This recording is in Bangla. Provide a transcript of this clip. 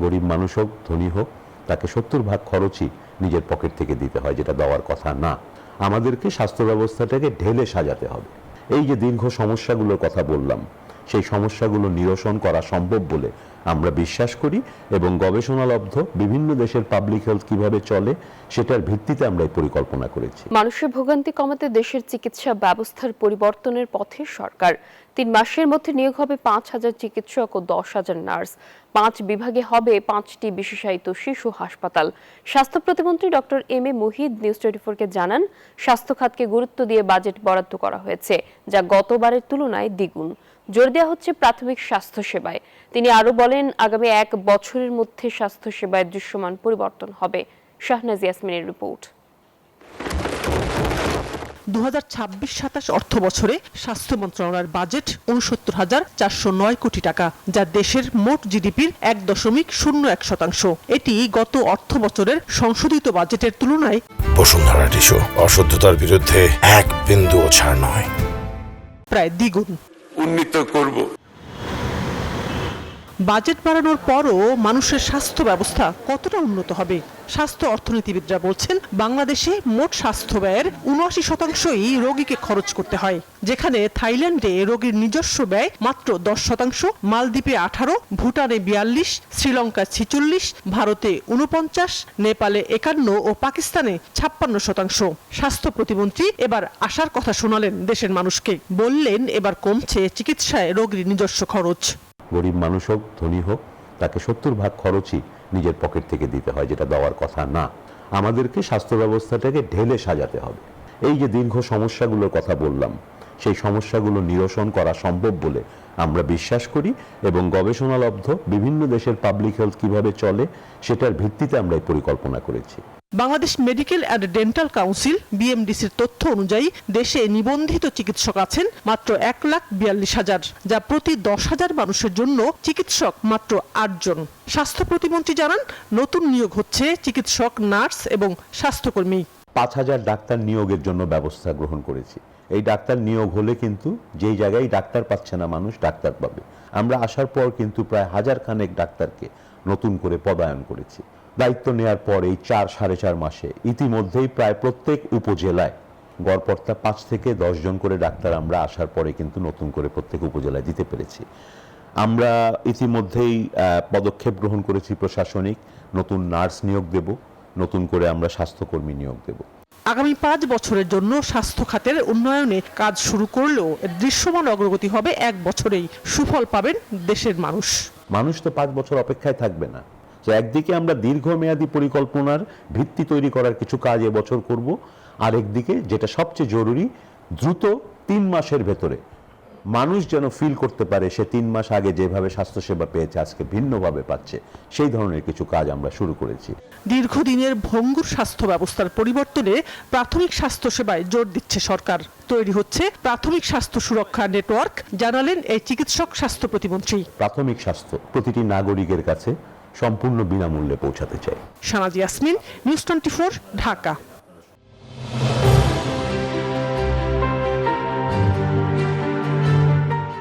গরিব মানুষ হোক ধনী হোক তাকে 70 ভাগ খরচই নিজের পকেট থেকে দিতে হয়, যেটা দেওয়ার কথা না। আমাদেরকে স্বাস্থ্য ব্যবস্থাটাকে ঢেলে সাজাতে হবে। এই যে দীর্ঘ সমস্যাগুলোর কথা বললাম, সেই সমস্যাগুলো নিরসন করা সম্ভব বলে আমরা বিশ্বাস করি এবং গবেষণালব্ধ বিভিন্ন দেশের পাবলিক হেলথ কিভাবে চলে সেটার ভিত্তিতে আমরা এই পরিকল্পনা করেছি। মানুষের ভোগান্তি কমাতে দেশের চিকিৎসা ব্যবস্থার পরিবর্তনের পথে সরকার। 3 মাসের মধ্যে নিয়োগ হবে 5,000 চিকিৎসক ও 10,000 নার্স। 5 বিভাগে হবে 5টি বিশেষায়িত শিশু হাসপাতাল। স্বাস্থ্য প্রতিমন্ত্রী doctor M A Muhid news 24-কে জানান, স্বাস্থ্য খাতকে গুরুত্ব দিয়ে বাজেট বরাদ্দ করা হয়েছে, যা গতবারের তুলনায় দ্বিগুণ। জোর দেওয়া হচ্ছে প্রাথমিক স্বাস্থ্য সেবায়। তিনি আরো বলেন, আগামী 1 বছরের মধ্যে স্বাস্থ্য সেবায় দৃশ্যমান পরিবর্তন হবে। শাহনাজ ইয়াসমিনের রিপোর্ট। 2026-27 অর্থ বছরে স্বাস্থ্য মন্ত্রণালয়ের বাজেট 69,409 কোটি টাকা, যা দেশের মোট জিডিপির 1.01%। এটি গত অর্থ বছরের সংশোধিত বাজেটের তুলনায় বসুন্ধরা টিস্যু, অশুদ্ধতার বিরুদ্ধে এক বিন্দুও ছাড় নয়, প্রায় দ্বিগুণ। উন্নীত করব। বাজেট বাড়ানোর পরও মানুষের স্বাস্থ্য ব্যবস্থা কতটা উন্নত হবে? স্বাস্থ্য অর্থনীতিবিদরা বলছেন, বাংলাদেশে মোট স্বাস্থ্য ব্যয়ের 79%ই রোগীকে খরচ করতে হয়, যেখানে থাইল্যান্ডে রোগীর নিজস্ব ব্যয় মাত্র 10%, মালদ্বীপে 18%, ভুটানে 42%, শ্রীলঙ্কায় 46%, ভারতে 49%, নেপালে 51% ও পাকিস্তানে 56%। স্বাস্থ্য প্রতিমন্ত্রী এবার আশার কথা শোনালেন দেশের মানুষকে। বললেন, এবার কমছে চিকিৎসায় রোগীর নিজস্ব খরচ। গরিব মানুষ হোক ধনী হোক তাকে 70 ভাগ খরচই নিজের পকেট থেকে দিতে হয়, যেটা দেওয়ার কথা না। আমাদেরকে স্বাস্থ্য ব্যবস্থাটাকে ঢেলে সাজাতে হবে। এই যে দীর্ঘ সমস্যাগুলোর কথা বললাম, সেই সমস্যাগুলো নিরসন করা সম্ভব বলে আমরা বিশ্বাস করি এবং গবেষণালব্ধ বিভিন্ন দেশের পাবলিক হেলথ কিভাবে চলে সেটার ভিত্তিতে আমরা এই পরিকল্পনা করেছি। Bangladesh medical and dental council বিএমডিসির তথ্য অনুযায়ী দেশে নিবন্ধিত চিকিৎসক আছেন মাত্র 1,42,000, যা প্রতি 10,000 মানুষের জন্য চিকিৎসক মাত্র 8 জন। স্বাস্থ্য প্রতিমন্ত্রী জানান, নতুন নিয়োগ হচ্ছে চিকিৎসক, নার্স এবং স্বাস্থ্যকর্মী। 5,000 ডাক্তার নিয়োগের জন্য ব্যবস্থা গ্রহণ করেছি। এই ডাক্তার নিয়োগ হলে কিন্তু যেই জায়গায় ডাক্তার পাচ্ছে না মানুষ ডাক্তার পাবে। আমরা আসার পর কিন্তু প্রায় 1000 খানেক ডাক্তারকে নতুন করে পদায়ন করেছি। দায়িত্ব নেওয়ার পর এই 4-4.5 মাসে ইতিমধ্যেই প্রায় প্রত্যেক উপজেলায় গড়পড়তা 5 থেকে 10 জন করে ডাক্তার আমরা আসার পরে কিন্তু নতুন করে প্রত্যেক উপজেলায় দিতে পেরেছি। আমরা ইতিমধ্যেই পদক্ষেপ গ্রহণ করেছি প্রশাসনিক, নতুন নার্স নিয়োগ দেব, নতুন করে আমরা স্বাস্থ্যকর্মী নিয়োগ দেব। আগামী 5 বছরের জন্য স্বাস্থ্য খাতের উন্নয়নে কাজ শুরু করলেও দৃশ্যমান অগ্রগতি হবে 1 বছরেই। সুফল পাবেন দেশের মানুষ। মানুষ তো 5 বছর অপেক্ষায় থাকবে না। তো একদিকে আমরা দীর্ঘমেয়াদী পরিকল্পনার ভিত্তি তৈরি করার কিছু কাজ এবছর করব, আর একদিকে যেটা সবচেয়ে জরুরি, দ্রুত 3 মাসের ভেতরে মানুষ যেন ফিল করতে পারে সে 3 মাস আগে যেভাবে স্বাস্থ্যসেবা পেয়েছে আজকে ভিন্নভাবে পাচ্ছে, সেই ধরনের কিছু কাজ আমরা শুরু করেছি। দীর্ঘদিনের ভঙ্গুর স্বাস্থ্য ব্যবস্থার পরিবর্তনে প্রাথমিক স্বাস্থ্য সেবায় জোর দিচ্ছে সরকার। তৈরি হচ্ছে প্রাথমিক স্বাস্থ্য সুরক্ষা নেটওয়ার্ক, জানালেন এই চিকিৎসক স্বাস্থ্য প্রতিমন্ত্রী। প্রাথমিক স্বাস্থ্য প্রতিটি নাগরিকের কাছে সম্পূর্ণ বিনামূল্যে পৌঁছাতে চাই। শাহনাজ ইয়াসমিন, নিউজ 24, ঢাকা।